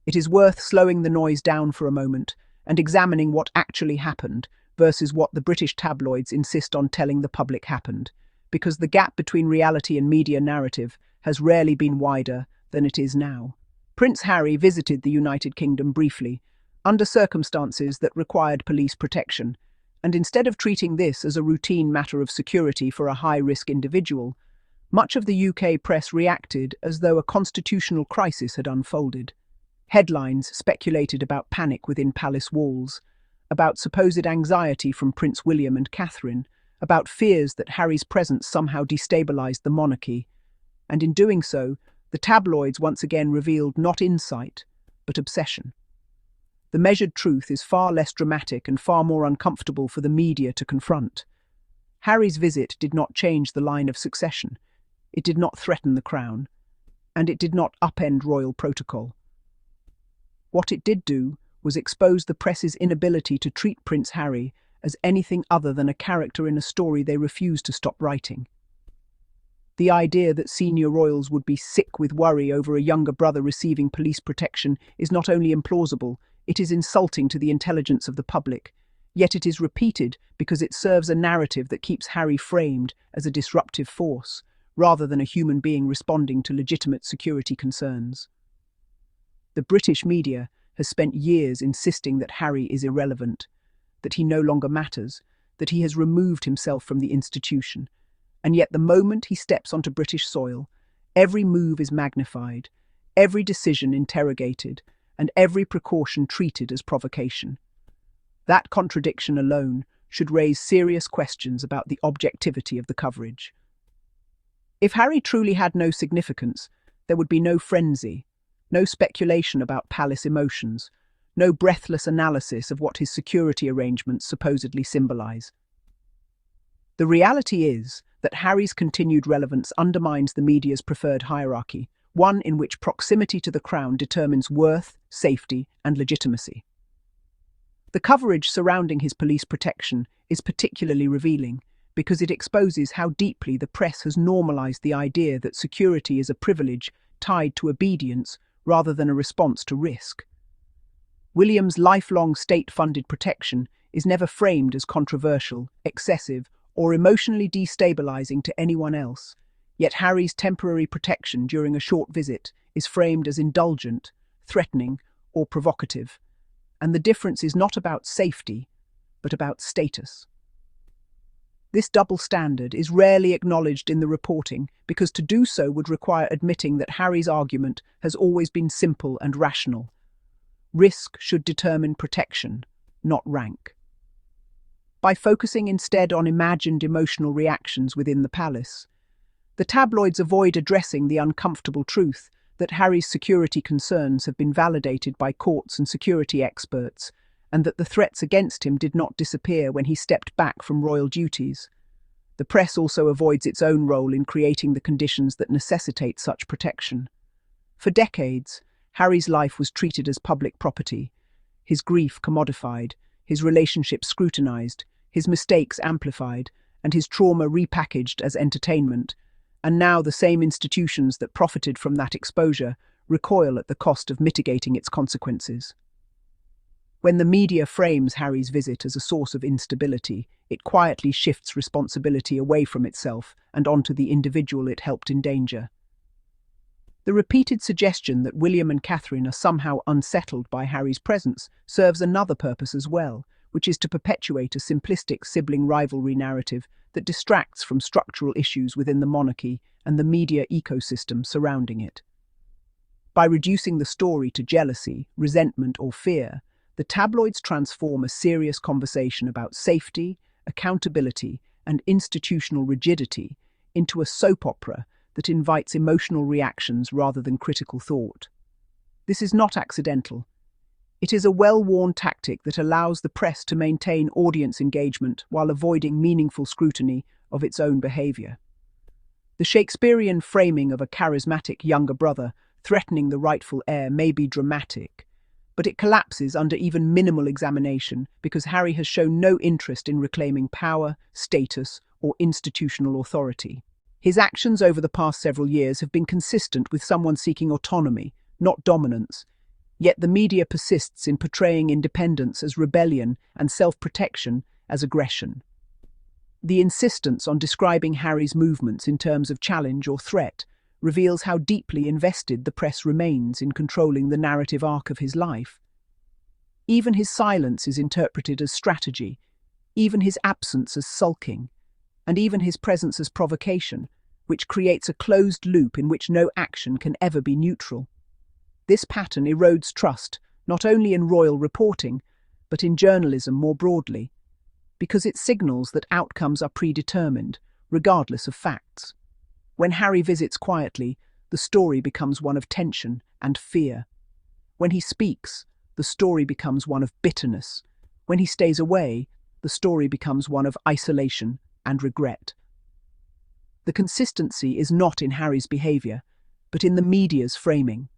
It is worth slowing the noise down for a moment and examining what actually happened versus what the British tabloids insist on telling the public happened, because the gap between reality and media narrative has rarely been wider than it is now. Prince Harry visited the United Kingdom briefly, under circumstances that required police protection, and instead of treating this as a routine matter of security for a high-risk individual, much of the UK press reacted as though a constitutional crisis had unfolded. Headlines speculated about panic within palace walls, about supposed anxiety from Prince William and Catherine, about fears that Harry's presence somehow destabilised the monarchy, and in doing so, the tabloids once again revealed not insight, but obsession. The measured truth is far less dramatic and far more uncomfortable for the media to confront. Harry's visit did not change the line of succession, it did not threaten the crown, and it did not upend royal protocol. What it did do was expose the press's inability to treat Prince Harry as anything other than a character in a story they refused to stop writing. The idea that senior royals would be sick with worry over a younger brother receiving police protection is not only implausible, it is insulting to the intelligence of the public, yet it is repeated because it serves a narrative that keeps Harry framed as a disruptive force, rather than a human being responding to legitimate security concerns. The British media has spent years insisting that Harry is irrelevant, that he no longer matters, that he has removed himself from the institution, and yet the moment he steps onto British soil, every move is magnified, every decision interrogated, and every precaution treated as provocation. That contradiction alone should raise serious questions about the objectivity of the coverage. If Harry truly had no significance, there would be no frenzy, no speculation about palace emotions, no breathless analysis of what his security arrangements supposedly symbolize. The reality is that Harry's continued relevance undermines the media's preferred hierarchy, one in which proximity to the crown determines worth, safety, and legitimacy. The coverage surrounding his police protection is particularly revealing because it exposes how deeply the press has normalized the idea that security is a privilege tied to obedience rather than a response to risk. William's lifelong state-funded protection is never framed as controversial, excessive, or emotionally destabilizing to anyone else, yet Harry's temporary protection during a short visit is framed as indulgent, threatening, or provocative, and the difference is not about safety, but about status. This double standard is rarely acknowledged in the reporting because to do so would require admitting that Harry's argument has always been simple and rational. Risk should determine protection, not rank. By focusing instead on imagined emotional reactions within the palace, the tabloids avoid addressing the uncomfortable truth that Harry's security concerns have been validated by courts and security experts, and that the threats against him did not disappear when he stepped back from royal duties. The press also avoids its own role in creating the conditions that necessitate such protection. For decades, Harry's life was treated as public property, his grief commodified, his relationships scrutinized, his mistakes amplified, and his trauma repackaged as entertainment, and now the same institutions that profited from that exposure recoil at the cost of mitigating its consequences. When the media frames Harry's visit as a source of instability, it quietly shifts responsibility away from itself and onto the individual it helped endanger. The repeated suggestion that William and Catherine are somehow unsettled by Harry's presence serves another purpose as well, which is to perpetuate a simplistic sibling rivalry narrative that distracts from structural issues within the monarchy and the media ecosystem surrounding it. By reducing the story to jealousy, resentment, or fear, the tabloids transform a serious conversation about safety, accountability, and institutional rigidity into a soap opera that invites emotional reactions rather than critical thought. This is not accidental. It is a well-worn tactic that allows the press to maintain audience engagement while avoiding meaningful scrutiny of its own behavior. The Shakespearean framing of a charismatic younger brother threatening the rightful heir may be dramatic, but it collapses under even minimal examination because Harry has shown no interest in reclaiming power, status, or institutional authority. His actions over the past several years have been consistent with someone seeking autonomy, not dominance. Yet the media persists in portraying independence as rebellion and self-protection as aggression. The insistence on describing Harry's movements in terms of challenge or threat reveals how deeply invested the press remains in controlling the narrative arc of his life. Even his silence is interpreted as strategy, even his absence as sulking, and even his presence as provocation, which creates a closed loop in which no action can ever be neutral. This pattern erodes trust, not only in royal reporting, but in journalism more broadly, because it signals that outcomes are predetermined, regardless of facts. When Harry visits quietly, the story becomes one of tension and fear. When he speaks, the story becomes one of bitterness. When he stays away, the story becomes one of isolation and regret. The consistency is not in Harry's behaviour, but in the media's framing.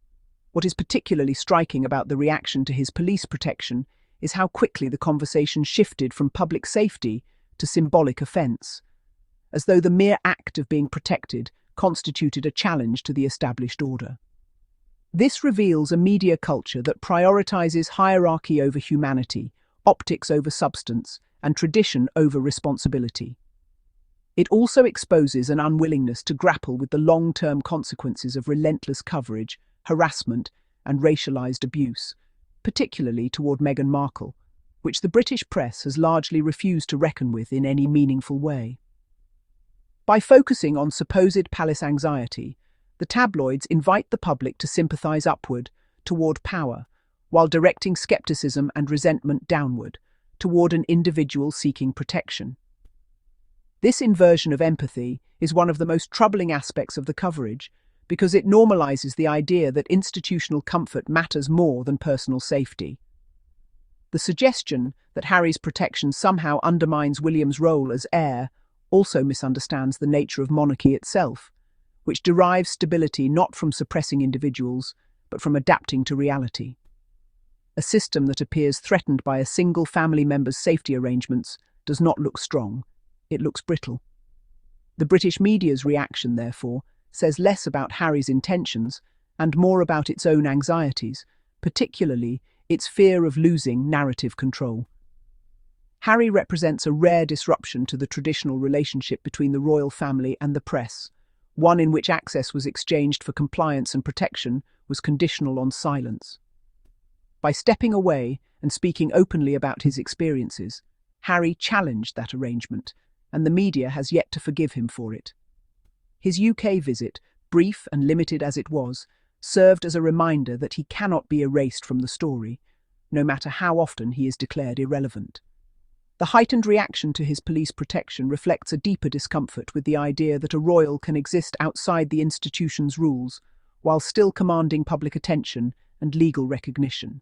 What is particularly striking about the reaction to his police protection is how quickly the conversation shifted from public safety to symbolic offence, as though the mere act of being protected constituted a challenge to the established order. This reveals a media culture that prioritizes hierarchy over humanity, optics over substance, and tradition over responsibility. It also exposes an unwillingness to grapple with the long-term consequences of relentless coverage, harassment, and racialized abuse, particularly toward Meghan Markle, which the British press has largely refused to reckon with in any meaningful way. By focusing on supposed palace anxiety, the tabloids invite the public to sympathise upward, toward power, while directing scepticism and resentment downward, toward an individual seeking protection. This inversion of empathy is one of the most troubling aspects of the coverage, because it normalises the idea that institutional comfort matters more than personal safety. The suggestion that Harry's protection somehow undermines William's role as heir also misunderstands the nature of monarchy itself, which derives stability not from suppressing individuals, but from adapting to reality. A system that appears threatened by a single family member's safety arrangements does not look strong, it looks brittle. The British media's reaction, therefore, says less about Harry's intentions and more about its own anxieties, particularly its fear of losing narrative control. Harry represents a rare disruption to the traditional relationship between the royal family and the press. One in which access was exchanged for compliance and protection was conditional on silence. By stepping away and speaking openly about his experiences, Harry challenged that arrangement, and the media has yet to forgive him for it. His UK visit, brief and limited as it was, served as a reminder that he cannot be erased from the story, no matter how often he is declared irrelevant. The heightened reaction to his police protection reflects a deeper discomfort with the idea that a royal can exist outside the institution's rules, while still commanding public attention and legal recognition.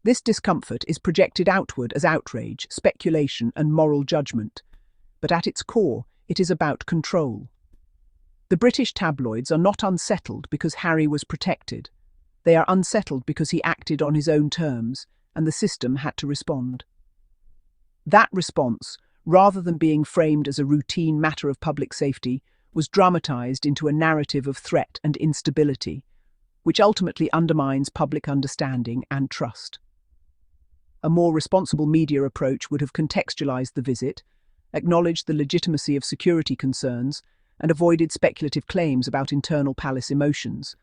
This discomfort is projected outward as outrage, speculation, and moral judgment, but at its core, it is about control. The British tabloids are not unsettled because Harry was protected. They are unsettled because he acted on his own terms, and the system had to respond. That response, rather than being framed as a routine matter of public safety, was dramatized into a narrative of threat and instability, which ultimately undermines public understanding and trust. A more responsible media approach would have contextualized the visit, acknowledged the legitimacy of security concerns, and avoided speculative claims about internal palace emotions.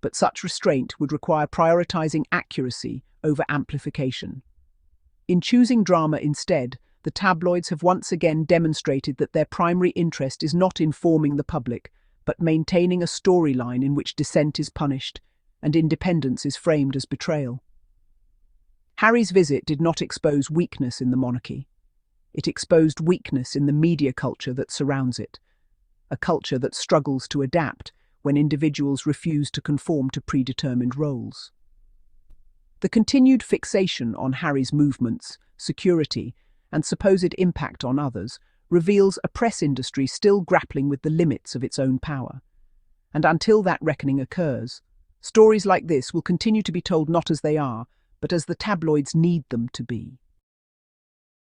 But such restraint would require prioritizing accuracy over amplification. In choosing drama instead, the tabloids have once again demonstrated that their primary interest is not informing the public, but maintaining a storyline in which dissent is punished and independence is framed as betrayal. Harry's visit did not expose weakness in the monarchy. It exposed weakness in the media culture that surrounds it, a culture that struggles to adapt when individuals refuse to conform to predetermined roles. The continued fixation on Harry's movements, security, and supposed impact on others reveals a press industry still grappling with the limits of its own power. And until that reckoning occurs, stories like this will continue to be told not as they are, but as the tabloids need them to be.